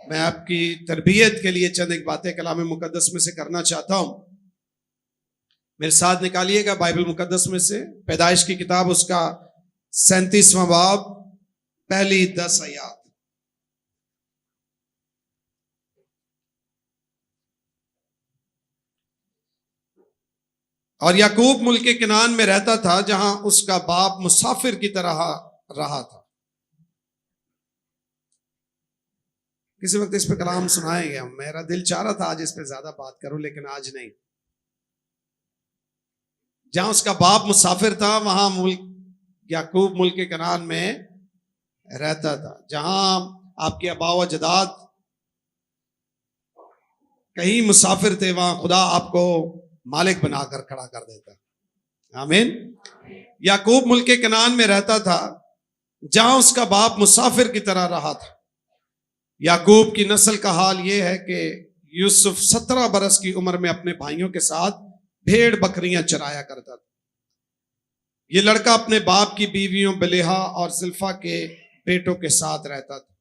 मैं आपकी तरबियत के लिए चंद एक बातें कलाम मुकद्दस में से करना चाहता हूं। मेरे साथ निकालिएगा बाइबल मुकद्दस में से पैदाइश की किताब, उसका 37वां बाब, पहली 10 आयत। और याकूब मुल्क किनान में रहता था, जहां उसका बाप मुसाफिर की तरह रहा था। किसी वक्त इस पे कलाम सुनाएंगे हम। मेरा दिल चाह रहा था आज इस पे ज्यादा बात करूं, लेकिन आज नहीं। जहां उसका बाप मुसाफिर था, वहां याकूब मुल्क कनान में रहता था। जहां आपके आबा व अजदाद कहीं मुसाफिर थे, वहां खुदा आपको मालिक बनाकर खड़ा कर देता। आमीन। याकूब मुल्क कनान में रहता था, जहां उसका बाप मुसाफिर की तरह रहा था। याकूब की नस्ल का हाल यह है कि यूसुफ 17 बरस की उम्र में अपने भाइयों के साथ भेड़ बकरियां चराया करता था। यह लड़का अपने बाप की बीवियों बिलेहा और जिल्फा के बेटों के साथ रहता था,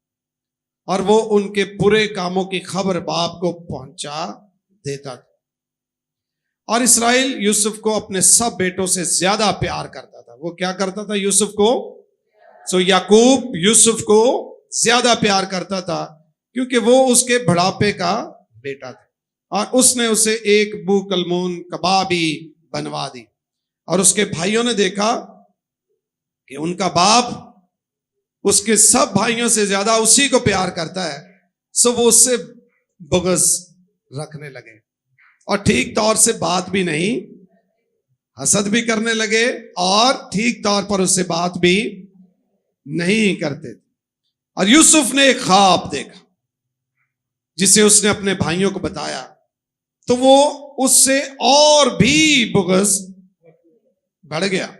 और वो उनके बुरे कामों की खबर बाप को पहुंचा देता था। और इस्राएल यूसुफ को अपने सब बेटों से ज्यादा प्यार करता था। वो क्या करता था? यूसुफ को। याकूब यूसुफ को ज्यादा प्यार करता था, क्योंकि वो उसके बुढ़ापे का बेटा था, और उसने उसे एक बूकलमून कबाबी बनवा दी। और उसके भाइयों ने देखा कि उनका बाप उसके सब भाइयों से ज्यादा उसी को प्यार करता है, सो वो उससे बुग़्ज़ रखने लगे, और ठीक तौर से बात भी नहीं, हसद भी करने लगे, और ठीक तौर पर उससे बात भी नहीं करते थे। और यूसुफ ने एक ख्वाब देखा, जिसे उसने अपने भाइयों को बताया, तो वो उससे और भी बुग़्ज़ बढ़ गया।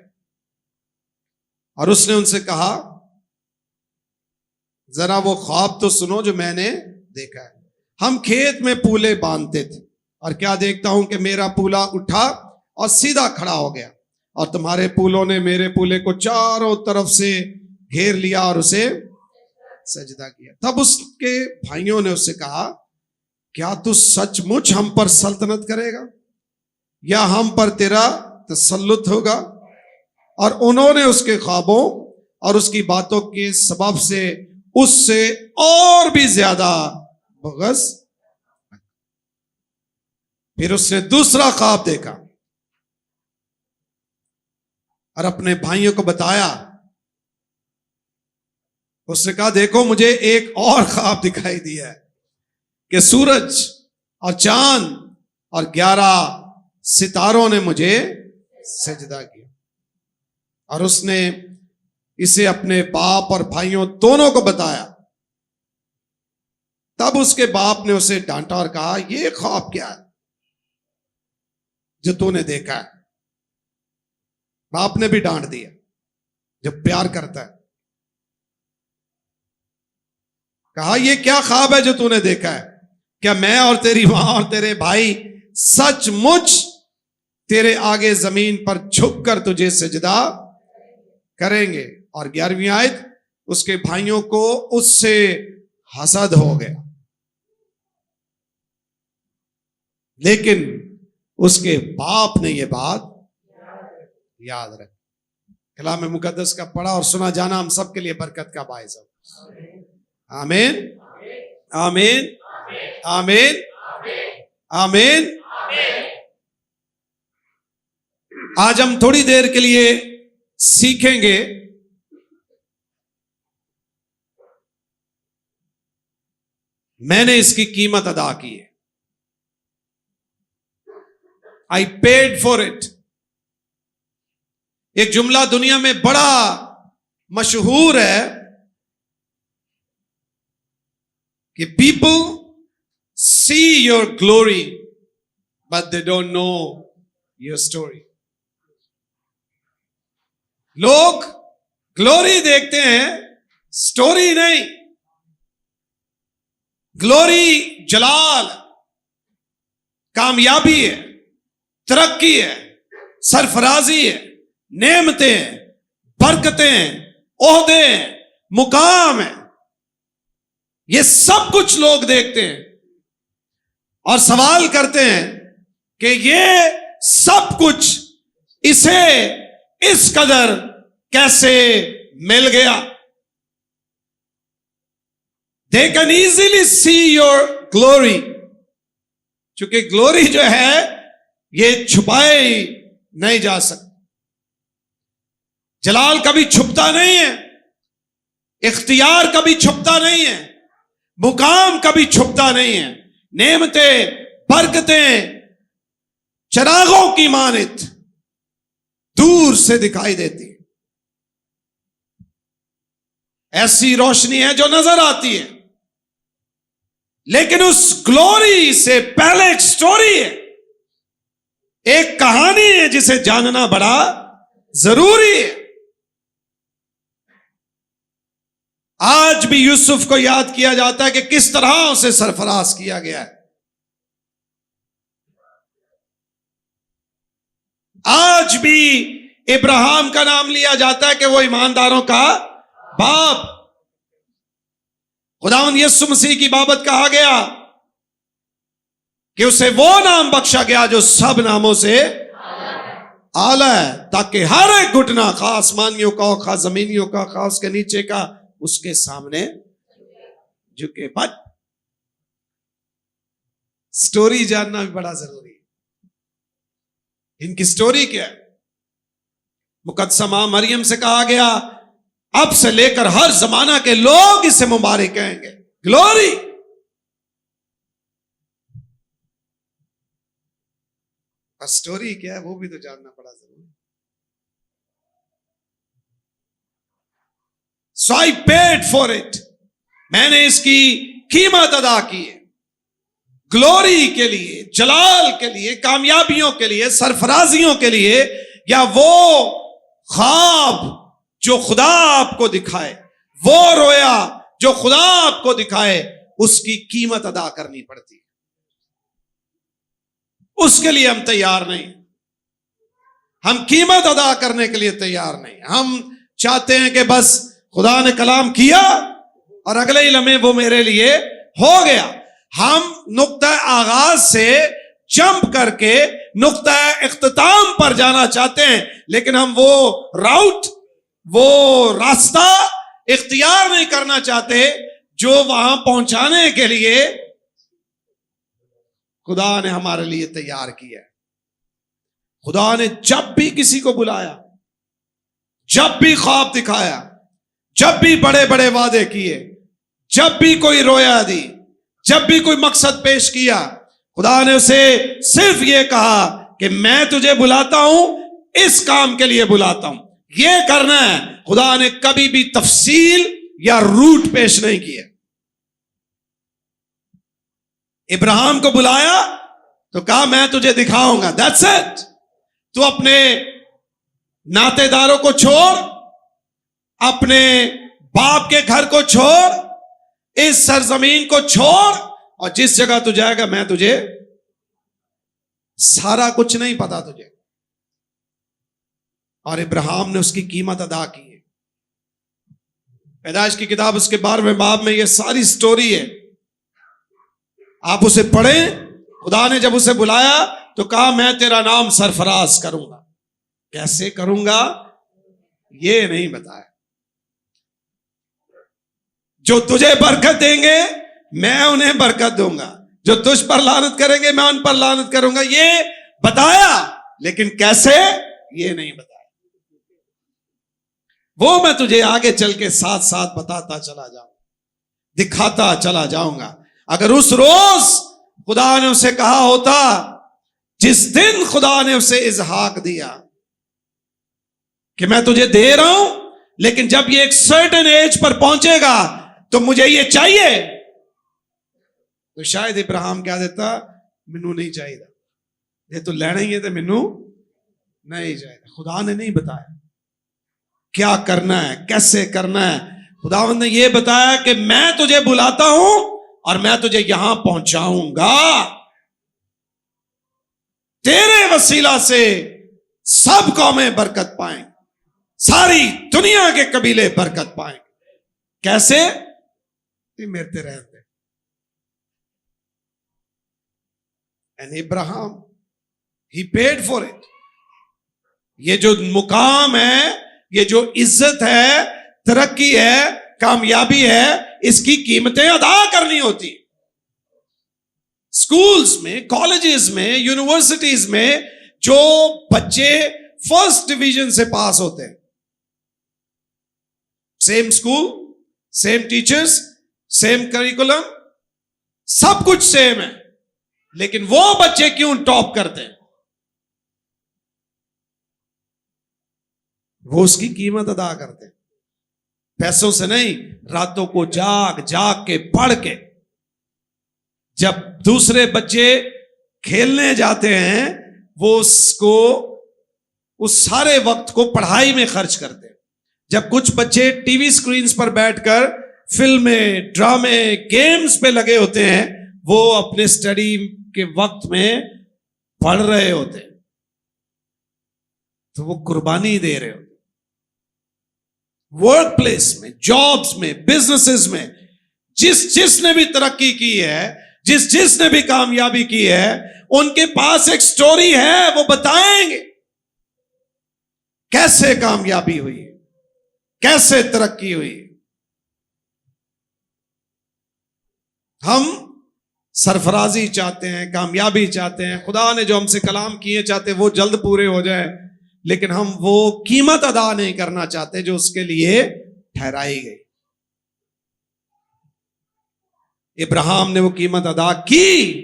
और उसने उनसे कहा, जरा वो ख्वाब तो सुनो जो मैंने देखा है। हम खेत में पूले बांधते थे, और क्या देखता हूं कि मेरा पूला उठा और सीधा खड़ा हो गया, और तुम्हारे पूलों ने मेरे पूले को चारों तरफ से घेर लिया और उसे सजदा किया। तब उसके भाइयों ने उससे कहा, क्या तू सचमुच हम पर सल्तनत करेगा, या हम पर तेरा तसल्लुत होगा? और उन्होंने उसके ख्वाबों और उसकी बातों के सबब से उससे और भी ज्यादा बुग़्ज़। फिर उसने दूसरा ख्वाब देखा और अपने भाइयों को बताया। उसने कहा, देखो मुझे एक और ख्वाब दिखाई दिया है कि सूरज और चांद और 11 सितारों ने मुझे सजदा किया। और उसने इसे अपने बाप और भाइयों दोनों को बताया। तब उसके बाप ने उसे डांटा और कहा, यह ख्वाब क्या है जो तूने देखा है? बाप ने भी डांट दिया, जब प्यार करता है। कहा, यह क्या ख्वाब है जो तूने देखा है? क्या मैं और तेरी मां और तेरे भाई सचमुच तेरे आगे जमीन पर झुककर तुझे सजदा करेंगे? और 11वीं आयत, उसके भाइयों को उससे हसद हो गया, लेकिन उसके बाप ने यह बात याद रखी। कलाम मुकद्दस का पढ़ा और सुना जाना हम सबके लिए बरकत का बायस हो। आमीन, आमीन, आमीन, आमीन। आज हम थोड़ी देर के लिए सीखेंगे मैंने इसकी कीमत अदा की है। I paid for it. एक जुमला दुनिया में बड़ा मशहूर है कि people see your glory but they don't know your story. लोग ग्लोरी देखते हैं, स्टोरी नहीं। ग्लोरी जलाल, कामयाबी है, तरक्की है, सरफराजी है, नेमतें हैं, बरकतें हैं, ओहदे हैं, मुकाम है। ये सब कुछ लोग देखते हैं और सवाल करते हैं कि ये सब कुछ इसे इस कदर कैसे मिल गया। They can easily see your glory, क्योंकि ग्लोरी जो है ये छुपाए ही नहीं जा सकती। जलाल कभी छुपता नहीं है, इख्तियार कभी छुपता नहीं है, मुकाम कभी छुपता नहीं है। नेमतें, बरकतें चिरागों की मानित दूर से दिखाई देती है। ऐसी रोशनी है जो नजर आती है, लेकिन उस ग्लोरी से पहले एक स्टोरी है, एक कहानी है जिसे जानना बड़ा जरूरी है। आज भी यूसुफ को याद किया जाता है कि किस तरह उसे सरफराज किया गया है। आज भी इब्राहिम का नाम लिया जाता है कि वो ईमानदारों का बाप। खुदावंद यीशु मसीह की बाबत कहा गया कि उसे वो नाम बख्शा गया जो सब नामों से आला है, ताकि हर एक घुटना, खा आसमानियों का, खा जमीनियों का, खा उसके नीचे का, उसके सामने झुके। बट स्टोरी जानना भी बड़ा जरूरी है। इनकी स्टोरी क्या है? मुकद्दसा मां मरियम से कहा गया, अब से लेकर हर जमाना के लोग इसे मुबारक कहेंगे, ग्लोरी। और स्टोरी क्या है वो भी तो जानना बड़ा जरूरी है। So I paid for it, मैंने इसकी कीमत अदा की है। ग्लोरी के लिए, जलाल के लिए, कामयाबियों के लिए, सरफराजियों के लिए, या वो ख्वाब जो खुदा आपको दिखाए, वो रोया जो खुदा आपको दिखाए, उसकी कीमत अदा करनी पड़ती है। उसके लिए हम तैयार नहीं, हम कीमत अदा करने के लिए तैयार नहीं। हम चाहते हैं कि बस खुदा ने कलाम किया और अगले ही लम्हे वो मेरे लिए हो गया। हम नुक्ता आगाज से जंप करके नुक्ता इख्तिताम पर जाना चाहते हैं, लेकिन हम वो राउट, वो रास्ता इख्तियार नहीं करना चाहते जो वहां पहुंचाने के लिए खुदा ने हमारे लिए तैयार किया है। खुदा ने जब भी किसी को बुलाया, जब भी ख्वाब दिखाया, जब भी बड़े बड़े वादे किए, जब भी कोई रोया दी, जब भी कोई मकसद पेश किया, खुदा ने उसे सिर्फ ये कहा कि मैं तुझे बुलाता हूं, इस काम के लिए बुलाता हूं, ये करना है। खुदा ने कभी भी तफसील या रूट पेश नहीं किया। इब्राहिम को बुलाया तो कहा मैं तुझे दिखाऊंगा, दैट्स इट। तू अपने नातेदारों को छोड़, अपने बाप के घर को छोड़, इस सरजमीन को छोड़, और जिस जगह तू जाएगा मैं तुझे, सारा कुछ नहीं पता तुझे। और इब्राहिम ने उसकी कीमत अदा की है। पैदाइश की किताब उसके 12वें बाब में यह सारी स्टोरी है, आप उसे पढ़ें। खुदा ने जब उसे बुलाया तो कहा मैं तेरा नाम सरफराज करूंगा। कैसे करूंगा ये नहीं बताया। जो तुझे बरकत देंगे मैं उन्हें बरकत दूंगा, जो तुझ पर लानत करेंगे मैं उन पर लानत करूंगा, ये बताया, लेकिन कैसे ये नहीं बताया। वो मैं तुझे आगे चल के साथ साथ बताता चला जाऊंगा, दिखाता चला जाऊंगा। अगर उस रोज खुदा ने उसे कहा होता, जिस दिन खुदा ने उसे इजहाक दिया कि मैं तुझे दे रहा हूं, लेकिन जब ये एक सर्टेन एज पर पहुंचेगा तो मुझे ये चाहिए, तो शायद इब्राहिम क्या देता, मैनू नहीं चाहिए, ये तो लेना ही है तो मैनू नहीं चाहिए। खुदा ने नहीं बताया क्या करना है, कैसे करना है। खुदावंद ने यह बताया कि मैं तुझे बुलाता हूं और मैं तुझे यहां पहुंचाऊंगा। तेरे वसीला से सब कौमें बरकत पाएंगे, सारी दुनिया के कबीले बरकत पाएंगे। कैसे? नहीं मेरते रहते। And Abraham, he paid for it. ये जो मुकाम है, ये जो इज्जत है, तरक्की है, कामयाबी है, इसकी कीमतें अदा करनी होती। स्कूल्स में, कॉलेजेस में, यूनिवर्सिटीज में जो बच्चे फर्स्ट डिवीजन से पास होते हैं, same school, same teachers, same curriculum, सब कुछ सेम है, लेकिन वो बच्चे क्यों टॉप करते हैं? वो उसकी कीमत अदा करते हैं, पैसों से नहीं, रातों को जाग जाग के पढ़ के। जब दूसरे बच्चे खेलने जाते हैं, वो उसको उस सारे वक्त को पढ़ाई में खर्च करते हैं। जब कुछ बच्चे टीवी स्क्रीन्स पर बैठकर फिल्में, ड्रामे, गेम्स पे लगे होते हैं, वो अपने स्टडी के वक्त में पढ़ रहे होते हैं, तो वो कुर्बानी दे रहे होते। वर्क प्लेस में, जॉब्स में, बिजनेसेस में जिसने भी तरक्की की है, जिसने भी कामयाबी की है, उनके पास एक स्टोरी है, वो बताएंगे कैसे कामयाबी हुई, कैसे तरक्की हुई। हम सरफराजी चाहते हैं, कामयाबी चाहते हैं, खुदा ने जो हमसे कलाम किए चाहते हैं वो जल्द पूरे हो जाए, लेकिन हम वो कीमत अदा नहीं करना चाहते जो उसके लिए ठहराई गई। इब्राहिम ने वो कीमत अदा की।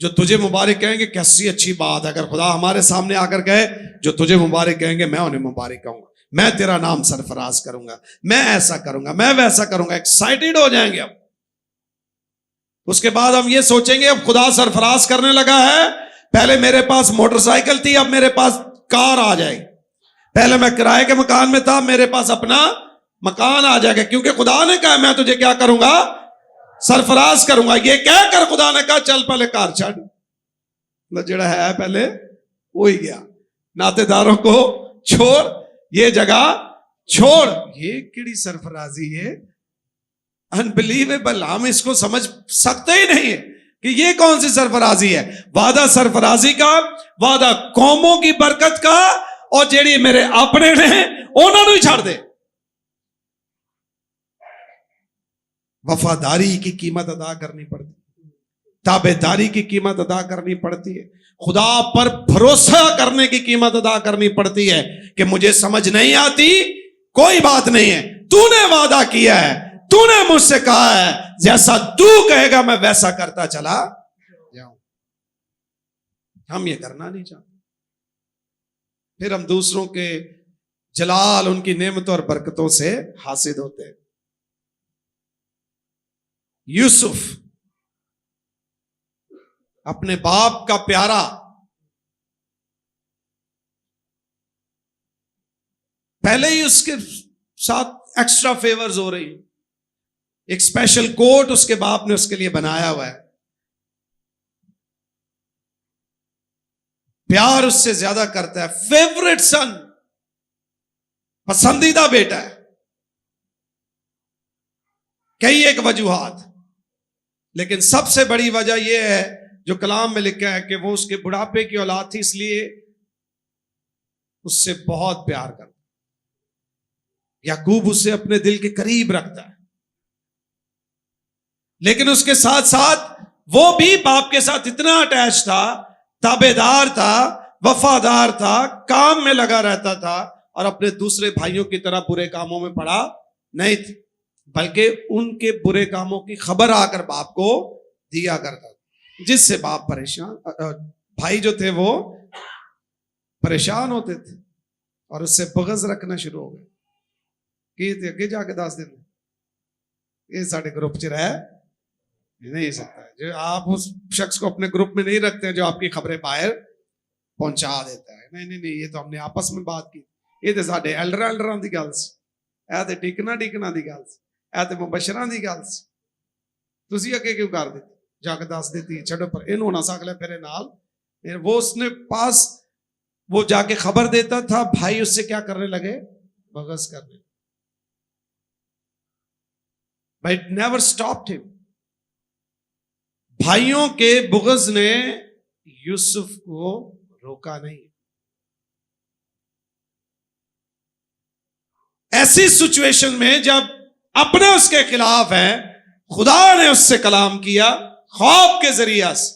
जो तुझे मुबारक कहेंगे, कैसी अच्छी बात है। अगर खुदा हमारे सामने आकर कहे जो तुझे मुबारक कहेंगे, मैं उन्हें मुबारक कहूंगा, मैं तेरा नाम सरफराज करूंगा, मैं ऐसा करूंगा, मैं वैसा करूंगा, एक्साइटेड हो जाएंगे। अब उसके बाद हम ये सोचेंगे अब खुदा सरफराज करने लगा है, पहले मेरे पास मोटरसाइकिल थी, अब मेरे पास कार आ जाएगी। पहले मैं किराए के मकान में था, मेरे पास अपना मकान आ जाएगा, क्योंकि खुदा ने कहा मैं तुझे क्या करूंगा, सरफराज करूंगा। ये कहकर खुदा ने कहा चल पहले कार छड़, जड़ा है पहले वो ही गया, नातेदारों को छोड़, ये जगह छोड़। ये किड़ी सरफराजी है, अनबिलीवेबल। हम इसको समझ सकते ही नहीं है कि ये कौन सी सरफराजी है। वादा सरफराजी का, वादा कौमों की बरकत का, और जेड़ी मेरे अपने ने उन्होंने ही छाड़ दे। वफादारी की कीमत अदा करनी पड़ती, ताबेदारी की कीमत अदा करनी पड़ती है, खुदा पर भरोसा करने की कीमत अदा करनी पड़ती है कि मुझे समझ नहीं आती, कोई बात नहीं है, तूने वादा किया है, तूने मुझसे कहा है, जैसा तू कहेगा मैं वैसा करता चला जाऊं। हम ये करना नहीं चाहते, फिर हम दूसरों के जलाल, उनकी नेमतों और बरकतों से हासिल होते हैं। यूसुफ अपने बाप का प्यारा, पहले ही उसके साथ एक्स्ट्रा फेवर्स हो रही, एक स्पेशल कोट उसके बाप ने उसके लिए बनाया हुआ है, प्यार उससे ज्यादा करता है, फेवरेट सन, पसंदीदा बेटा है। कई एक वजूहात, लेकिन सबसे बड़ी वजह यह है जो कलाम में लिखा है कि वो उसके बुढ़ापे की औलाद थी, इसलिए उससे बहुत प्यार करता। याकूब उसे अपने दिल के करीब रखता है, लेकिन उसके साथ साथ वो भी बाप के साथ इतना अटैच था, ताबेदार था, वफादार था, काम में लगा रहता था, और अपने दूसरे भाइयों की तरह बुरे कामों में पड़ा नहीं था, बल्कि उनके बुरे कामों की खबर आकर बाप को दिया करता था, जिससे बाप परेशान, भाई जो थे वो परेशान होते थे और उससे बगज रखना शुरू हो गए कि अगे जाके दस दिन ये साढ़े ग्रुप च रह नहीं सकता है। जो आप उस शख्स को अपने ग्रुप में नहीं रखते हैं जो आपकी खबरें बाहर पहुंचा देता है। नहीं नहीं नहीं, ये तो हमने आपस में बात की, ये तो साढ़े एल्डर की गल सी, ऐ तो टिकना की गल सी, ऐ तो मुबशरां की गल सी, तुसी अगे क्यों कर दी, जाके दस देती, छड़ो पर इन होना सकता फिर नाल। वो उसने पास वो जाके खबर देता था, भाई उससे क्या करने लगे, बगस करने। But it never stopped him. भाइयों के बुग़्ज़ ने यूसुफ को रोका नहीं। ऐसी सिचुएशन में जब अपने उसके खिलाफ है, खुदा ने उससे कलाम किया ख्वाब के जरिए से,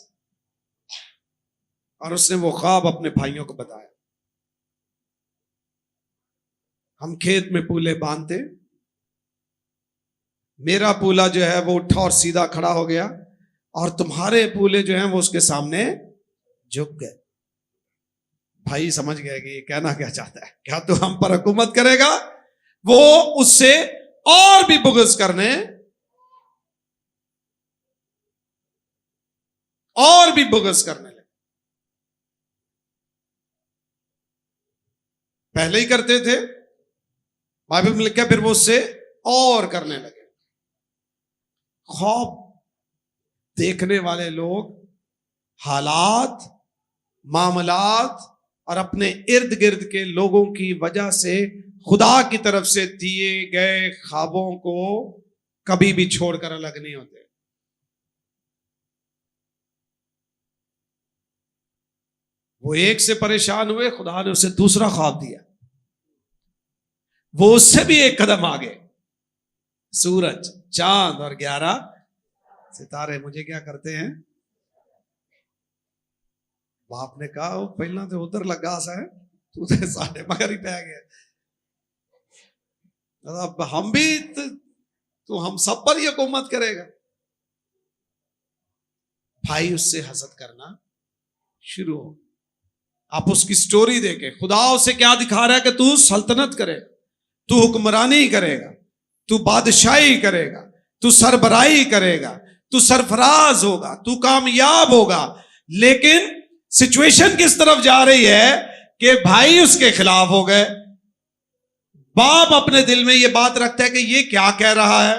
और उसने वो ख्वाब अपने भाइयों को बताया। हम खेत में पूले बांधते, मेरा पूला जो है वो उठा और सीधा खड़ा हो गया, और तुम्हारे पूले जो हैं वो उसके सामने झुक गए। भाई समझ गए कि ये कहना क्या चाहता है, क्या तू हम पर हुकूमत करेगा? वो उससे और भी बुग़्ज़ करने, और भी बुग़्ज़ करने लगे। पहले ही करते थे, बाइबल में लिखा, फिर वो उससे और करने लगे। ख्वाब देखने वाले लोग हालात, मामलात और अपने इर्द गिर्द के लोगों की वजह से खुदा की तरफ से दिए गए ख्वाबों को कभी भी छोड़कर अलग नहीं होते। वो एक से परेशान हुए, खुदा ने उसे दूसरा ख्वाब दिया, वो उससे भी एक कदम आगे। सूरज, चांद और 11 सितारे मुझे क्या करते हैं? बाप ने कहा वो पहला तो उधर लगा सा है, तू तो साढ़े मगर ही पै गया। अब हम भी तो हम सब पर ही हुकूमत करेगा। भाई उससे हसद करना शुरू हो। आप उसकी स्टोरी देखें, खुदा उसे क्या दिखा रहा है कि तू सल्तनत करेगा, तू हुक्मरानी करेगा, तू बादशाही करेगा, तू सरबराही करेगा, तू सरफराज होगा, तू कामयाब होगा। लेकिन सिचुएशन किस तरफ जा रही है कि भाई उसके खिलाफ हो गए। बाप अपने दिल में यह बात रखता है कि ये क्या कह रहा है,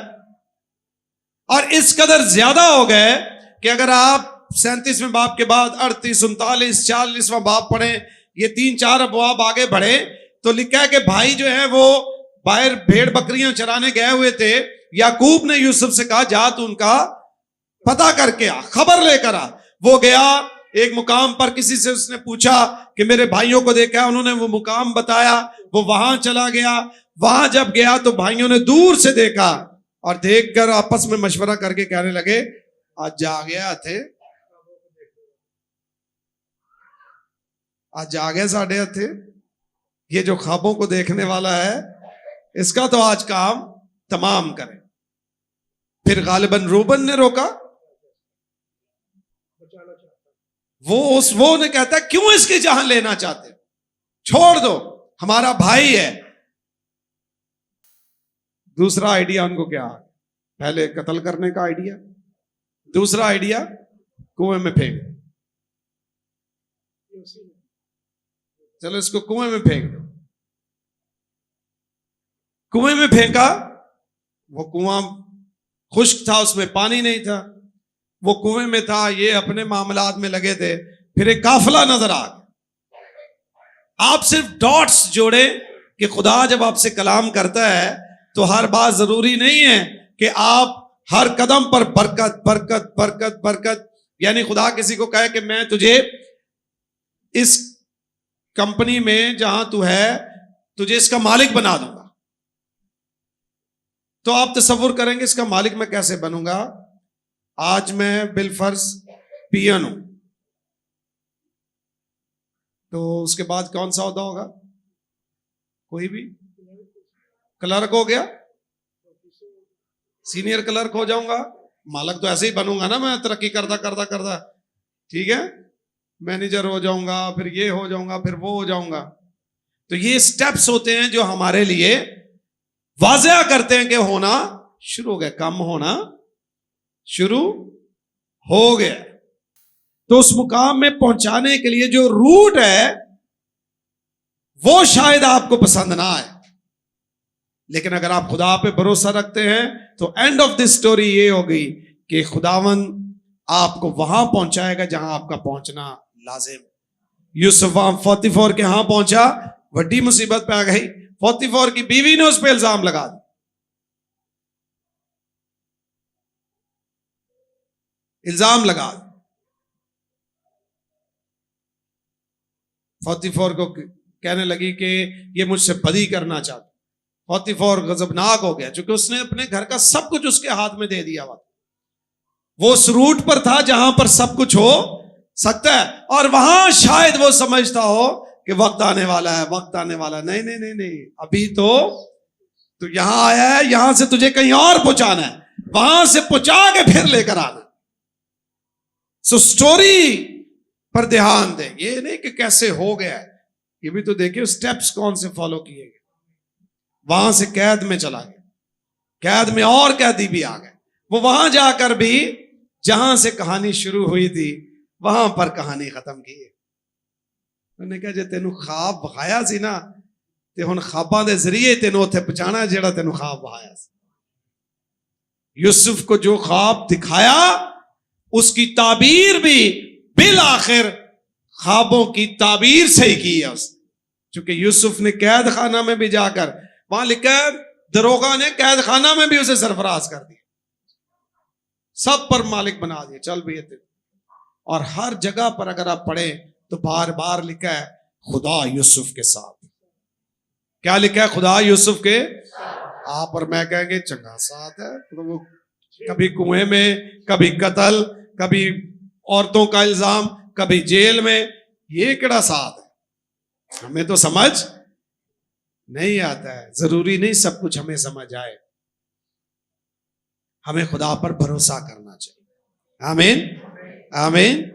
और इस कदर ज्यादा हो गए कि अगर आप 37वें बाप के बाद 38, 39, 40वां बाप पढ़े, ये 3-4 अबवाब आगे बढ़े तो लिखा है कि भाई जो है वो बाहर भेड़ बकरियां चराने गए हुए थे। याकूब ने यूसुफ से कहा जा तू उनका पता करके आ, खबर लेकर आ। वो गया एक मुकाम पर, किसी से उसने पूछा कि मेरे भाइयों को देखा, उन्होंने वो मुकाम बताया, वो वहां चला गया। वहां जब गया तो भाइयों ने दूर से देखा और देखकर आपस में मशवरा करके कहने लगे आज जा गया थे, आज जा गया साढ़े हथे, ये जो ख्वाबों को देखने वाला है इसका तो आज काम तमाम करें। फिर गालिबन रूबन ने रोका, वो ने कहता क्यों इसकी जान लेना चाहते, छोड़ दो, हमारा भाई है। दूसरा आइडिया उनको क्या, पहले कत्ल करने का आइडिया, दूसरा आइडिया कुएं में फेंक, चलो इसको कुएं में फेंक दो। कुएं में फेंका, वो कुआं खुश्क था, उसमें पानी नहीं था, वो कुएं में था, ये अपने मामलात में लगे थे। फिर एक काफिला नजर आ गया। आप सिर्फ डॉट्स जोड़े कि खुदा जब आपसे कलाम करता है तो हर बात जरूरी नहीं है कि आप हर कदम पर बरकत बरकत बरकत बरकत, यानी खुदा किसी को कहे कि मैं तुझे इस कंपनी में जहां तू है तुझे इसका मालिक बना दूंगा, तो आप तसव्वुर करेंगे इसका मालिक मैं कैसे बनूंगा। आज मैं बिलफर्ज पियन हूं, तो उसके बाद कौन सा ओहदा होगा, कोई भी, क्लर्क हो गया, सीनियर क्लर्क हो जाऊंगा, मालिक तो ऐसे ही बनूंगा ना, मैं तरक्की करता करता करता, ठीक है, मैनेजर हो जाऊंगा, फिर ये हो जाऊंगा, फिर वो हो जाऊंगा। तो ये स्टेप्स होते हैं जो हमारे लिए वाज़ेह करते हैं कि होना शुरू हो गया, काम होना शुरू हो गया। तो उस मुकाम में पहुंचाने के लिए जो रूट है वो शायद आपको पसंद ना आए, लेकिन अगर आप खुदा पे भरोसा रखते हैं तो एंड ऑफ दिस स्टोरी ये होगी कि खुदावन आपको वहां पहुंचाएगा जहां आपका पहुंचना लाजिम। यूसुफ 44 के यहां पहुंचा, बड़ी मुसीबत पे आ गई। 44 की बीवी ने उस पर इल्जाम लगा दिया, इल्जाम लगा। 44 को कहने लगी कि ये मुझसे बदी करना चाहता। 44 गजबनाक हो गया क्योंकि उसने अपने घर का सब कुछ उसके हाथ में दे दिया हुआ। वो उस रूट पर था जहां पर सब कुछ हो सकता है, और वहां शायद वो समझता हो कि वक्त आने वाला है, वक्त आने वाला है। नहीं नहीं नहीं नहीं, अभी तो तू यहां आया है, यहां से तुझे कहीं और पहुंचाना है, वहां से पहुंचा के फिर लेकर आना। सो स्टोरी पर ध्यान दे, ये नहीं कि कैसे हो गया है, ये भी तो देखिए स्टेप्स कौन से फॉलो किए गए। वहां से कैद में चला गया, कैद में और कैदी भी आ गए। वो वहां जाकर भी जहां से कहानी शुरू हुई थी वहां पर कहानी खत्म की है। उन्होंने कहा जे तेनू ख्वाब बखाया सी ना, ते हुण ख्वाबां दे जरिए तेनू उत्थे पहुंचाना जेड़ा तेनू ख्वाब बखाया सी। यूसुफ को जो ख्वाब दिखाया उसकी ताबीर भी बिल आखिर ख्वाबों की ताबीर से ही की है उसने। क्योंकि यूसुफ ने कैद खाना में भी जाकर, वहां लिखा है दरोगा ने कैद खाना में भी उसे सरफराज कर दिया, सब पर मालिक बना दिया, चल भी तेरे। और हर जगह पर अगर आप पढ़े तो बार बार लिखा है खुदा यूसुफ के साथ। क्या लिखा है? खुदा यूसुफ के आप और मैं कहेंगे चंगा साथ है। तो वो कभी कुएं में, कभी कत्ल, कभी औरतों का इल्जाम, कभी जेल में, ये केड़ा साथ है? हमें तो समझ नहीं आता है। जरूरी नहीं सब कुछ हमें समझ आए, हमें खुदा पर भरोसा करना चाहिए। आमीन आमीन।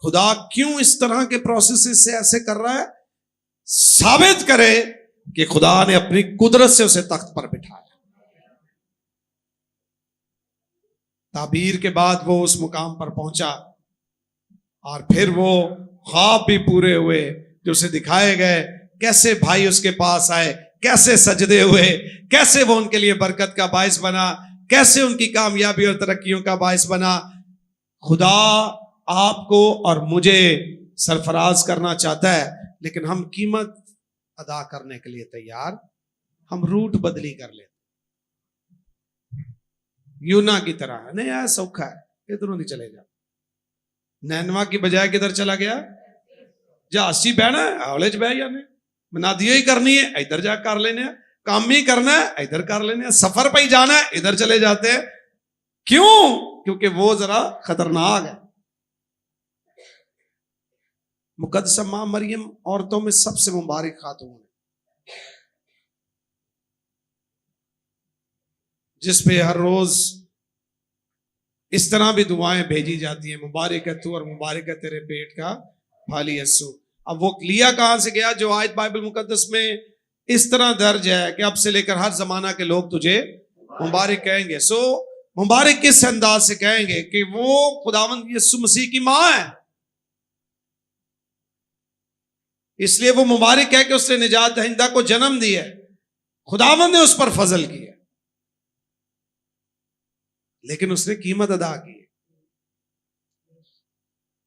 खुदा क्यों इस तरह के प्रोसेस से ऐसे कर रहा है? साबित करे कि खुदा ने अपनी कुदरत से उसे तख्त पर बिठाया। ताबीर के बाद वो उस मुकाम पर पहुंचा और फिर वो ख्वाब भी पूरे हुए जो उसे दिखाए गए। कैसे भाई उसके पास आए, कैसे सजदे हुए, कैसे वो उनके लिए बरकत का बायस बना, कैसे उनकी कामयाबी और तरक्कियों का बायस बना। खुदा आपको और मुझे सरफराज करना चाहता है, लेकिन हम कीमत अदा करने के लिए तैयार, हम रूट बदली कर लेते। यूना की तरह नहीं यार सौखा है, इधरों नहीं चले जा। नैनवा की बजाय किधर चला गया? जासी बहना हौले च बह जाने, मनादी ही करनी है इधर जा कर लेने, काम ही करना है इधर कर लेने, सफर पर ही जाना है इधर चले जाते हैं। क्यों? क्योंकि वो जरा खतरनाक है। मुकद्दसा मां मरियम औरतों में सबसे मुबारक खातून है, जिस पे हर रोज इस तरह भी दुआएं भेजी जाती हैं, मुबारक है तू और मुबारक है तेरे पेट का फल यीशु। अब वो लिया कहां से गया जो आयत बाइबल मुकद्दस में इस तरह दर्ज है कि अब से लेकर हर जमाना के लोग तुझे मुबारक कहेंगे। सो मुबारक किस अंदाज से कहेंगे कि वो खुदावंद यीशु मसीह की मां है, इसलिए वो मुबारक है कि उसने निजात दहिंदा को जन्म दिया है, खुदावंद ने उस पर फजल किया, लेकिन उसने कीमत अदा की है।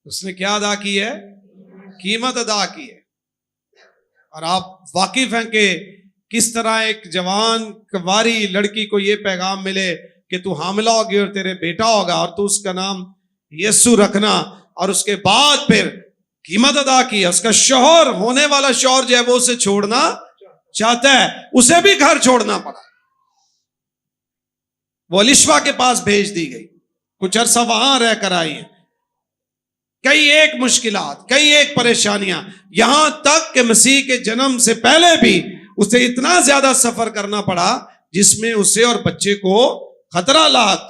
उसने क्या अदा की है? कीमत अदा की है। और आप वाकिफ हैं कि किस तरह एक जवान कुंवारी लड़की को यह पैगाम मिले कि तू हामिला होगी और तेरे बेटा होगा और तू उसका नाम यीशु रखना, और उसके बाद फिर कीमत अदा की है। उसका शौहर, होने वाला शौहर जो है वो उसे छोड़ना चाहता है, उसे भी घर छोड़ना पड़ा। वो अलिशवा के पास भेज दी गई, कुछ अरसा वहां रहकर आई है। कई एक मुश्किलात, कई एक परेशानियां, यहां तक कि मसीह के जन्म से पहले भी उसे इतना ज्यादा सफर करना पड़ा जिसमें उसे और बच्चे को खतरा लात।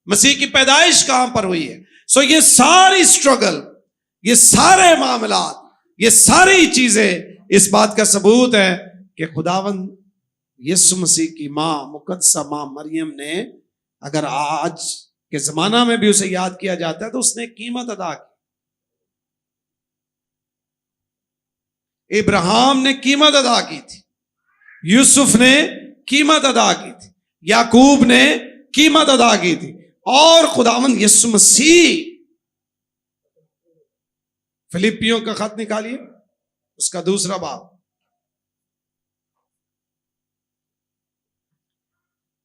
मसीह की पैदाइश कहां पर हुई है? सो ये सारी स्ट्रगल, ये सारे मामलात, ये सारी चीजें इस बात का सबूत है कि खुदावंद यीशु मसीह की मां मुकद्दसा मां मरियम ने, अगर आज के जमाना में भी उसे याद किया जाता है तो उसने कीमत अदा की। इब्राहिम ने कीमत अदा की थी, यूसुफ ने कीमत अदा की थी, याकूब ने कीमत अदा की थी, और खुदावंद यीशु मसीह। फिलिपियों का खत निकालिए, उसका 2 बाब।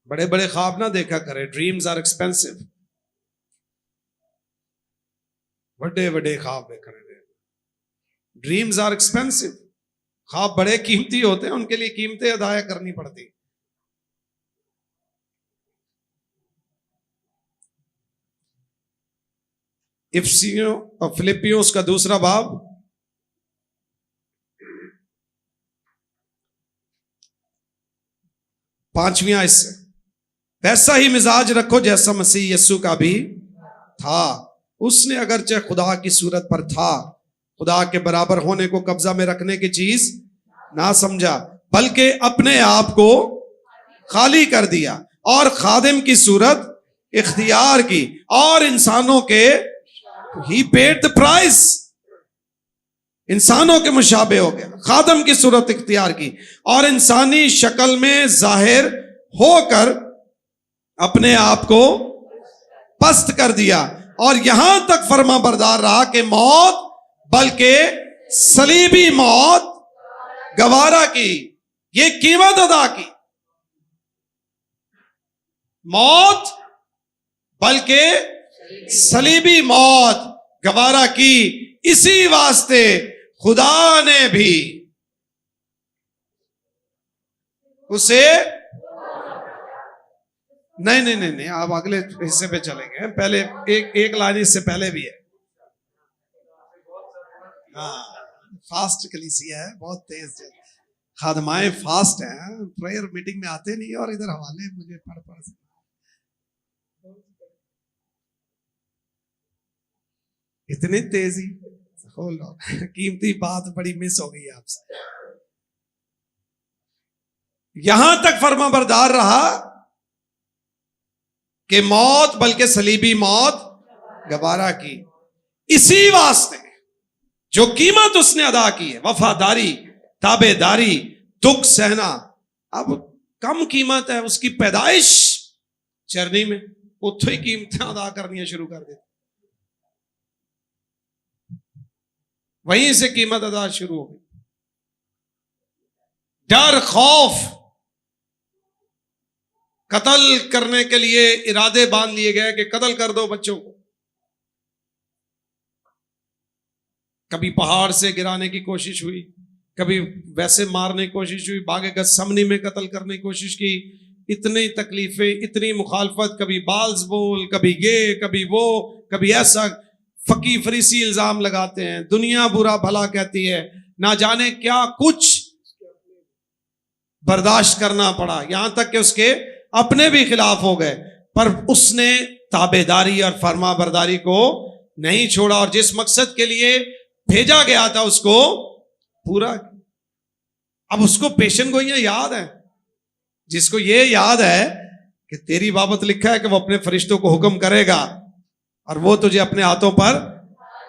बड़े बड़े ख्वाब ना देखा करें, ड्रीम्स आर एक्सपेंसिव। बड़े बड़े ख्वाब देखने दे। ड्रीम्स आर एक्सपेंसिव, ख्वाब बड़े कीमती होते हैं, उनके लिए कीमतें अदा करनी पड़ती। फिलिपियोस का 2 बाब 5वीं आयत से, वैसा ही मिजाज रखो जैसा मसीह यीशु का भी था। उसने अगरचे खुदा की सूरत पर था, खुदा के बराबर होने को कब्जा में रखने की चीज ना समझा, बल्कि अपने आप को खाली कर दिया और खादिम की सूरत इख्तियार की, और इंसानों के ही पेड द प्राइस, इंसानों के मुशाबे हो गया, खादम की सूरत इख्तियार की, और इंसानी शक्ल में जाहिर होकर अपने आप को पस्त कर दिया, और यहां तक फर्मा बरदार रहा कि मौत, बल्कि सलीबी मौत गवारा की, ये कीमत अदा की। मौत बल्कि सलीबी मौत गवारा की, इसी वास्ते खुदा ने भी उसे नहीं नहीं नहीं नहीं आप अगले हिस्से पे चलेंगे, पहले एक लाइन इससे पहले भी है। हाँ, फास्ट कलीसिया है, बहुत तेज खादमाए फास्ट हैं, प्रेयर मीटिंग में आते नहीं और इधर हवाले मुझे पढ़ से। इतनी तेजी हो लो, कीमती बात बड़ी मिस हो गई आपसे। यहां तक फर्मा बरदार रहा कि मौत बल्कि सलीबी मौत गवारा की, इसी वास्ते जो कीमत उसने अदा की है, वफादारी, ताबेदारी, दुख सहना। अब कम कीमत है उसकी पैदाइश चरनी में, उतो ही कीमतें अदा करनी शुरू कर देते, वहीं से कीमत अदा शुरू हो गई। डर, खौफ, कत्ल करने के लिए इरादे बांध लिए गए कि कत्ल कर दो बच्चों को। कभी पहाड़ से गिराने की कोशिश हुई, कभी वैसे मारने की कोशिश हुई, बागे गत्समनी में कत्ल करने की कोशिश की। इतनी तकलीफें, इतनी मुखालफत, कभी बाल्स बोल, कभी ये, कभी वो, कभी ऐसा। फकी फरीसी इल्जाम लगाते हैं, दुनिया बुरा भला कहती है, ना जाने क्या कुछ बर्दाश्त करना पड़ा, यहां तक कि उसके अपने भी खिलाफ हो गए, पर उसने ताबेदारी और फर्मा बरदारी को नहीं छोड़ा, और जिस मकसद के लिए भेजा गया था उसको पूरा। अब उसको पेशन गोइयां याद है, जिसको ये याद है कि तेरी बाबत लिखा है कि वो अपने फरिश्तों को हुक्म करेगा और वो तुझे अपने हाथों पर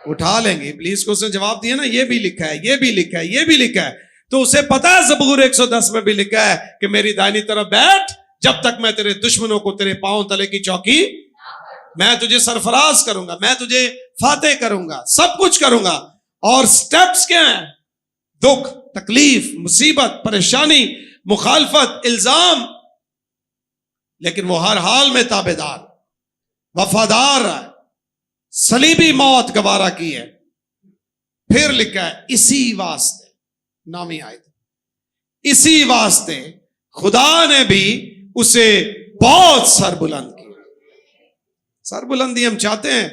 उठा लेंगे। इब्लीस को उसने जवाब दिया ना, ये भी लिखा है, ये भी लिखा है, ये भी लिखा है। तो उसे पता है ज़बूर 110 में भी लिखा है कि मेरी दाहिनी तरफ बैठ जब तक मैं तेरे दुश्मनों को तेरे पांव तले की चौकी, मैं तुझे सरफराज करूंगा, मैं तुझे फातेह करूंगा, सब कुछ करूंगा। और स्टेप्स क्या हैं? दुख, तकलीफ, मुसीबत, परेशानी, मुखालफत, इल्जाम, लेकिन वो हर हाल में ताबेदार, वफादार है, सलीबी मौत गवारा की है। फिर लिखा है इसी वास्ते, नामी आयत, इसी वास्ते खुदा ने भी उसे बहुत सरबुलंद किया। सरबुलंदी हम चाहते हैं,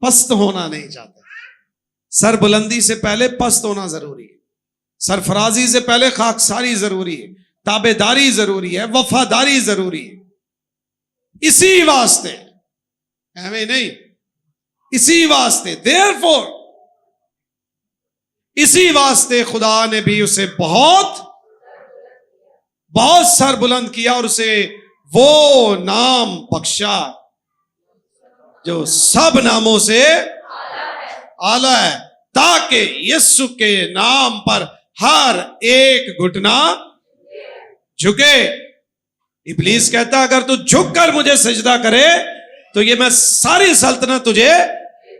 पस्त होना नहीं चाहते। सरबुलंदी से पहले पस्त होना जरूरी है, सरफराजी से पहले खाकसारी जरूरी है, ताबेदारी जरूरी है, वफादारी जरूरी है। इसी वास्ते, हमें नहीं, इसी वास्ते, देयरफॉर, इसी वास्ते खुदा ने भी उसे बहुत बहुत सर बुलंद किया और उसे वो नाम बख्शा जो सब नामों से आला है, ताकि यीशु के नाम पर हर एक घुटना झुके। इब्लीस कहता अगर तू झुक कर मुझे सजदा करे तो ये मैं सारी सल्तनत तुझे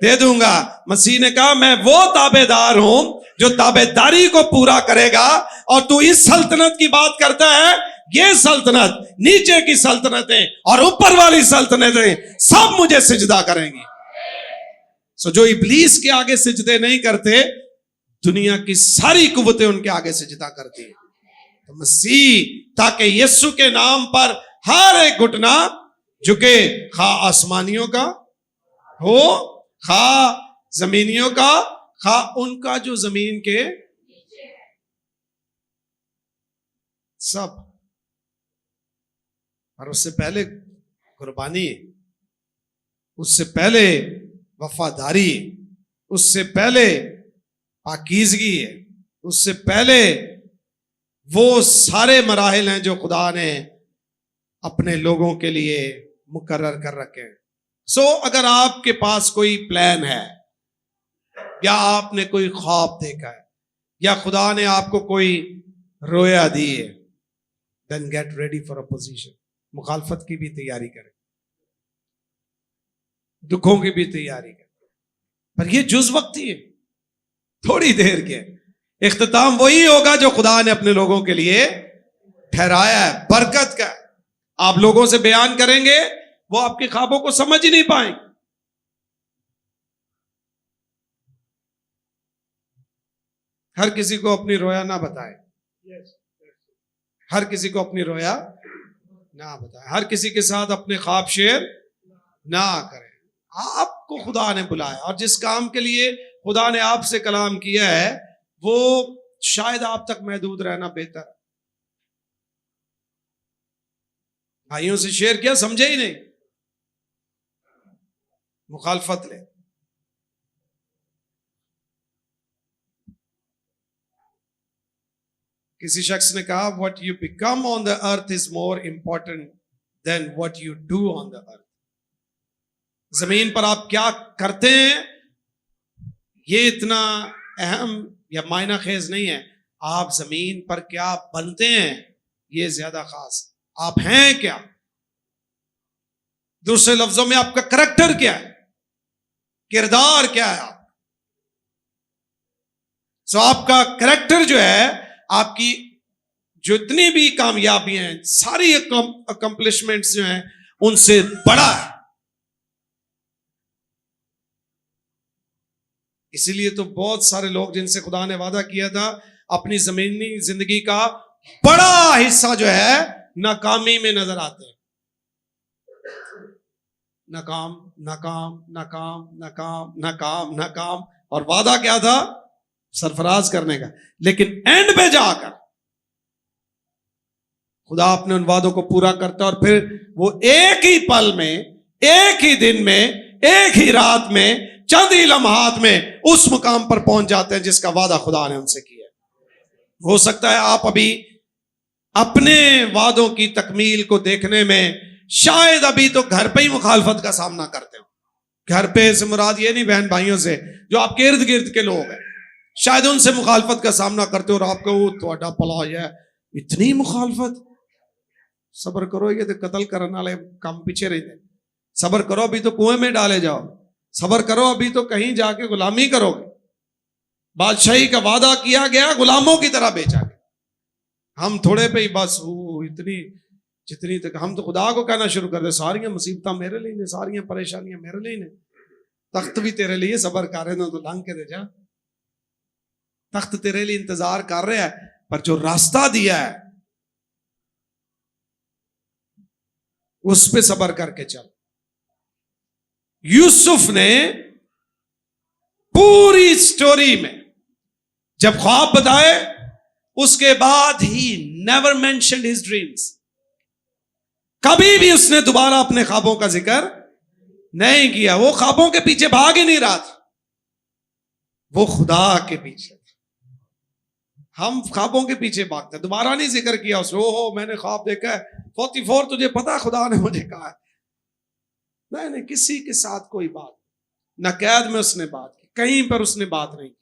दे दूंगा। मसीह ने कहा मैं वो ताबेदार हूं जो ताबेदारी को पूरा करेगा, और तू इस सल्तनत की बात करता है, ये सल्तनत, नीचे की सल्तनतें और ऊपर वाली सल्तनतें सब मुझे सिजदा करेंगी। सो जो इब्लीस के आगे सिजदे नहीं करते, दुनिया की सारी कुव्वतें उनके आगे सिजदा करती है। तो मसीह, ताकि यीशु के नाम पर हर एक घुटना झुके, खा आसमानियों का हो, खा जमीनियों का, खा उनका जो जमीन के सब। और उससे पहले कुर्बानी, उससे पहले वफादारी, उससे पहले पाकीज़गी है, उससे पहले वो सारे मराहिल हैं जो खुदा ने अपने लोगों के लिए मुकर्रर कर रखे हैं। सो अगर आपके पास कोई प्लान है, या आपने कोई ख्वाब देखा है, या खुदा ने आपको कोई रोया दी है, then get ready for opposition. मुखालफत की भी तैयारी करें, दुखों की भी तैयारी करें, पर ये जुज़ वक्ती है, थोड़ी देर के। इख्तिताम वही होगा जो खुदा ने अपने लोगों के लिए ठहराया है, बरकत का। आप लोगों से बयान करेंगे, वो आपके ख्वाबों को समझ ही नहीं पाएंगे। हर किसी को अपनी रोया ना बताए, हर किसी को अपनी रोया ना बताए, हर किसी के साथ अपने ख्वाब शेयर ना करें। आपको खुदा ने बुलाया, और जिस काम के लिए खुदा ने आपसे कलाम किया है, वो शायद आप तक महदूद रहना बेहतर है। भाइयों से शेयर किया, समझे ही नहीं, मुखालफत ले। किसी शख्स ने कहा, what you become on the earth is more important than what you do on the earth. जमीन पर आप क्या करते हैं, ये इतना अहम या मायना खेज नहीं है। आप जमीन पर क्या बनते हैं, ये ज्यादा खास। आप हैं क्या, दूसरे लफ्जों में आपका करैक्टर क्या है, किरदार क्या है आप। सो आपका करैक्टर जो है, आपकी जितनी भी कामयाबियां हैं, सारी अकम्पलिशमेंट्स जो हैं, उनसे बड़ा है। इसीलिए तो बहुत सारे लोग जिनसे खुदा ने वादा किया था, अपनी जमीनी जिंदगी का बड़ा हिस्सा जो है नाकामी में नजर आते हैं। नाकाम नाकाम नाकाम नाकाम नाकाम नाकाम, और वादा क्या था, सरफराज करने का। लेकिन एंड पे जाकर खुदा अपने उन वादों को पूरा करता है, और फिर वो एक ही पल में, एक ही दिन में, एक ही रात में, चंद ही लम्हात में उस मुकाम पर पहुंच जाते हैं जिसका वादा खुदा ने उनसे किया। हो सकता है आप अभी अपने वादों की तकमील को देखने में शायद अभी तो घर पे ही मुखालफत का सामना करते हो। घर पे से मुराद ये नहीं बहन भाइयों से, जो आपके इर्द गिर्द के लोग हैं, शायद उनसे मुखालफत का सामना करते हो, और आपको थोड़ा भला है, इतनी मुखालफत। सब्र करो, ये तो कत्ल करने वाले काम पीछे रहते। सब्र करो, अभी तो कुएं में डाले जाओ। सब्र करो, अभी तो कहीं जाके गुलामी करोगे। बादशाही का वादा किया गया, गुलामों की तरह बेचा गया। हम थोड़े पे ही बस इतनी जितनी तक हम तो खुदा को कहना शुरू कर दे, सारियां मुसीबतां मेरे लिए ने, सारियां परेशानियां मेरे लिए ने, तख्त भी तेरे लिए सब्र कर रहे हैं, तो लंघ के दे जा। तख्त तेरे लिए इंतजार कर रहा है, पर जो रास्ता दिया है उस पे सब्र करके चल। यूसुफ ने पूरी स्टोरी में जब ख्वाब बताए, उसके बाद he never mentioned his dreams. कभी भी उसने दोबारा अपने ख्वाबों का जिक्र नहीं किया। वो ख्वाबों के पीछे भाग ही नहीं रहा था, वो खुदा के पीछे था। हम ख्वाबों के पीछे भागते, दोबारा नहीं जिक्र किया उसने, ओहो मैंने ख्वाब देखा है 44, तुझे पता खुदा ने मुझे कहा है। नहीं, किसी के साथ कोई बात न, कैद में उसने बात की, कहीं पर उसने बात नहीं की।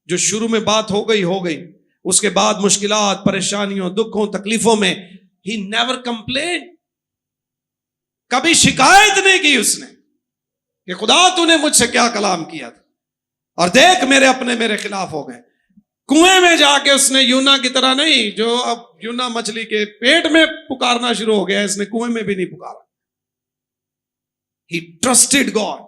जो शुरू में बात हो गई हो गई, उसके बाद मुश्किलात, परेशानियों, दुखों, तकलीफों में ही नेवर कंप्लेन, कभी शिकायत नहीं की उसने कि खुदा तूने मुझसे क्या कलाम किया था, और देख मेरे अपने मेरे खिलाफ हो गए। कुएं में जाके उसने यूना की तरह नहीं, जो अब यूना मछली के पेट में पुकारना शुरू हो गया, इसने कुएं में भी नहीं पुकारा। He trusted God.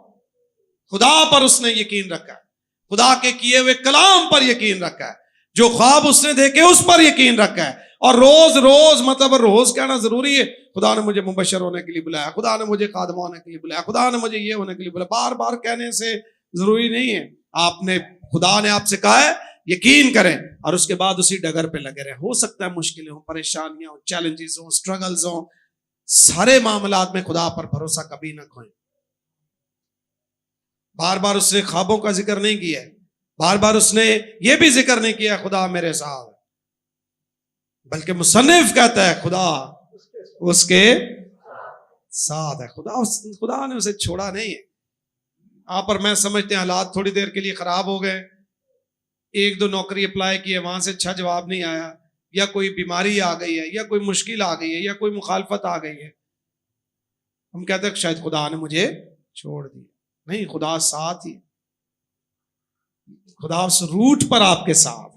खुदा पर उसने यकीन रखा है, खुदा के किए हुए कलाम पर यकीन रखा है, जो ख्वाब उसने देखे उस पर यकीन रखा है। और रोज रोज, मतलब रोज कहना जरूरी है, खुदा ने मुझे मुबशर होने के लिए बुलाया, खुदा ने मुझे खादम होने के लिए बुलाया, खुदा ने मुझे ये होने के लिए बुलाया, बार बार कहने से जरूरी नहीं है। आपने, खुदा ने आपसे कहा है यकीन करें और उसके बाद उसी डगर पे लगे रहे। हो सकता है मुश्किलें हो, परेशानियां हो, चैलेंजेस हो, स्ट्रगल्स हो, सारे मामलात में खुदा पर भरोसा कभी ना खोएं। बार बार उसने ख्वाबों का जिक्र नहीं किया है, बार बार उसने ये भी जिक्र नहीं किया खुदा मेरे साथ, बल्कि मुसन्निफ कहता है खुदा उसके साथ है। खुदा ने उसे छोड़ा नहीं है। आप और मैं समझते हैं हालात थोड़ी देर के लिए खराब हो गए, एक दो नौकरी अप्लाई की है, वहां से अच्छा जवाब नहीं आया, या कोई बीमारी आ गई है, या कोई मुश्किल आ गई है, या कोई मुखालफत आ गई है, हम कहते हैं शायद खुदा ने मुझे छोड़ दिया। नहीं, खुदा साथ ही, खुदा उस रूट पर आपके साथ।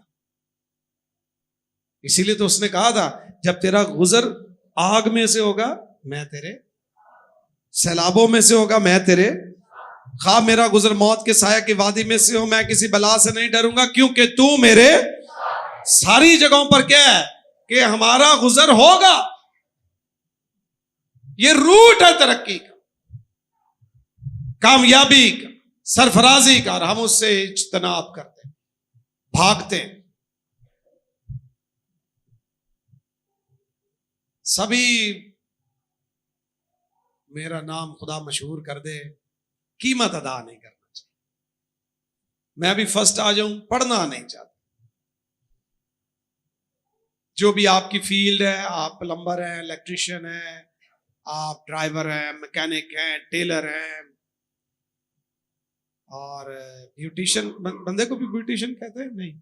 इसीलिए तो उसने कहा था जब तेरा गुजर आग में से होगा मैं तेरे, सैलाबों में से होगा मैं तेरे, खा मेरा गुजर मौत के साया की वादी में से हो, मैं किसी बला से नहीं डरूंगा क्योंकि तू मेरे। सारी जगहों पर क्या है कि हमारा गुजर होगा। ये रूट है तरक्की का, कामयाबी का, सरफराजी का, और हम उससे इज्तनाब करते हैं, भागते हैं। सभी मेरा नाम खुदा मशहूर कर दे, कीमत अदा नहीं करना चाहिए। मैं भी फर्स्ट आ जाऊं, पढ़ना नहीं चाहता। जो भी आपकी फील्ड है, आप प्लम्बर हैं, इलेक्ट्रिशियन हैं, आप ड्राइवर हैं, मैकेनिक हैं, टेलर हैं, और ब्यूटिशियन, बंदे को भी ब्यूटिशियन कहते हैं नहीं,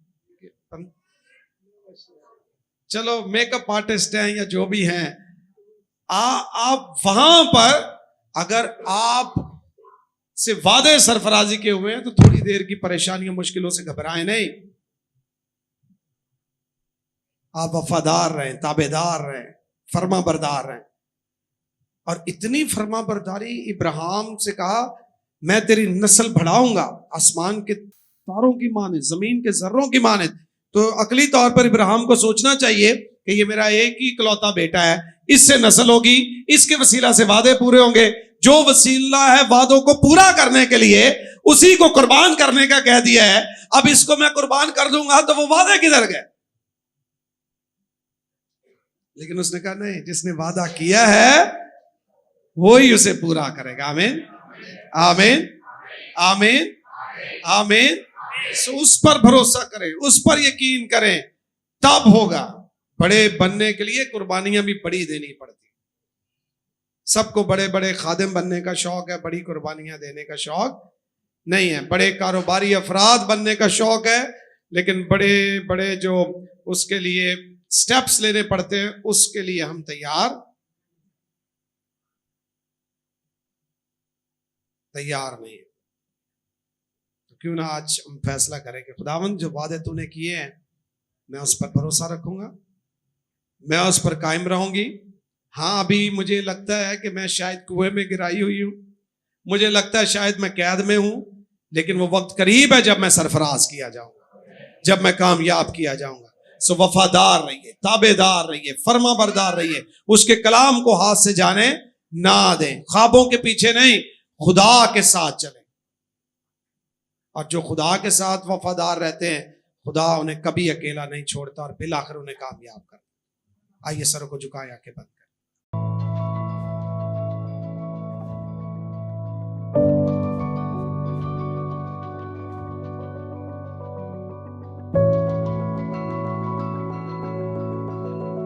चलो मेकअप आर्टिस्ट हैं या जो भी हैं, आप वहां पर अगर आप से वादे सरफराजी के हुए हैं तो थोड़ी देर की परेशानियों मुश्किलों से घबराएं नहीं। आप वफादार रहें, ताबेदार रहें, फर्मा बरदार रहें। और इतनी फर्मा बरदारी, इब्राहिम से कहा मैं तेरी नस्ल बढ़ाऊंगा आसमान के तारों की माने, जमीन के जर्रों की माने। तो अकली तौर पर इब्राहिम को सोचना चाहिए कि ये मेरा एक ही इकलौता बेटा है, इससे नस्ल होगी, इसके वसीला से वादे पूरे होंगे। जो वसीला है वादों को पूरा करने के लिए, उसी को कुर्बान करने का कह दिया है। अब इसको मैं कुर्बान कर दूंगा तो वो वादे किधर गए? लेकिन उसने कहा नहीं, जिसने वादा किया है वो ही उसे पूरा करेगा। आमीन, आमीन, आमीन, आमीन। उस पर भरोसा करें, उस पर यकीन करें, तब होगा। बड़े बनने के लिए कुर्बानियां भी बड़ी देनी पड़ती। सबको बड़े बड़े खादिम बनने का शौक है, बड़ी कुर्बानियां देने का शौक नहीं है। बड़े कारोबारी अफराद बनने का शौक है, लेकिन बड़े बड़े जो उसके लिए स्टेप्स लेने पड़ते हैं, उसके लिए हम तैयार नहीं। तो क्यों ना आज हम फैसला करें कि खुदावंद जो वादे तूने किए हैं मैं उस पर भरोसा रखूंगा, मैं उस पर कायम रहूंगी। हाँ, अभी मुझे लगता है कि मैं शायद कुएं में गिराई हुई हूं, मुझे लगता है शायद मैं कैद में हूं, लेकिन वो वक्त करीब है जब मैं सरफराज किया जाऊंगा, जब मैं कामयाब किया जाऊंगा। सो वफादार रहिए, ताबेदार रहिए, फर्मा बरदार रहिए, उसके कलाम को हाथ से जाने ना दें, ख्वाबों के पीछे नहीं, खुदा के साथ चलें। और जो खुदा के साथ वफादार रहते हैं, खुदा उन्हें कभी अकेला नहीं छोड़ता और बिल आखिर उन्हें कामयाब करता। आइए सरों को झुकाएं, आंखें बंद।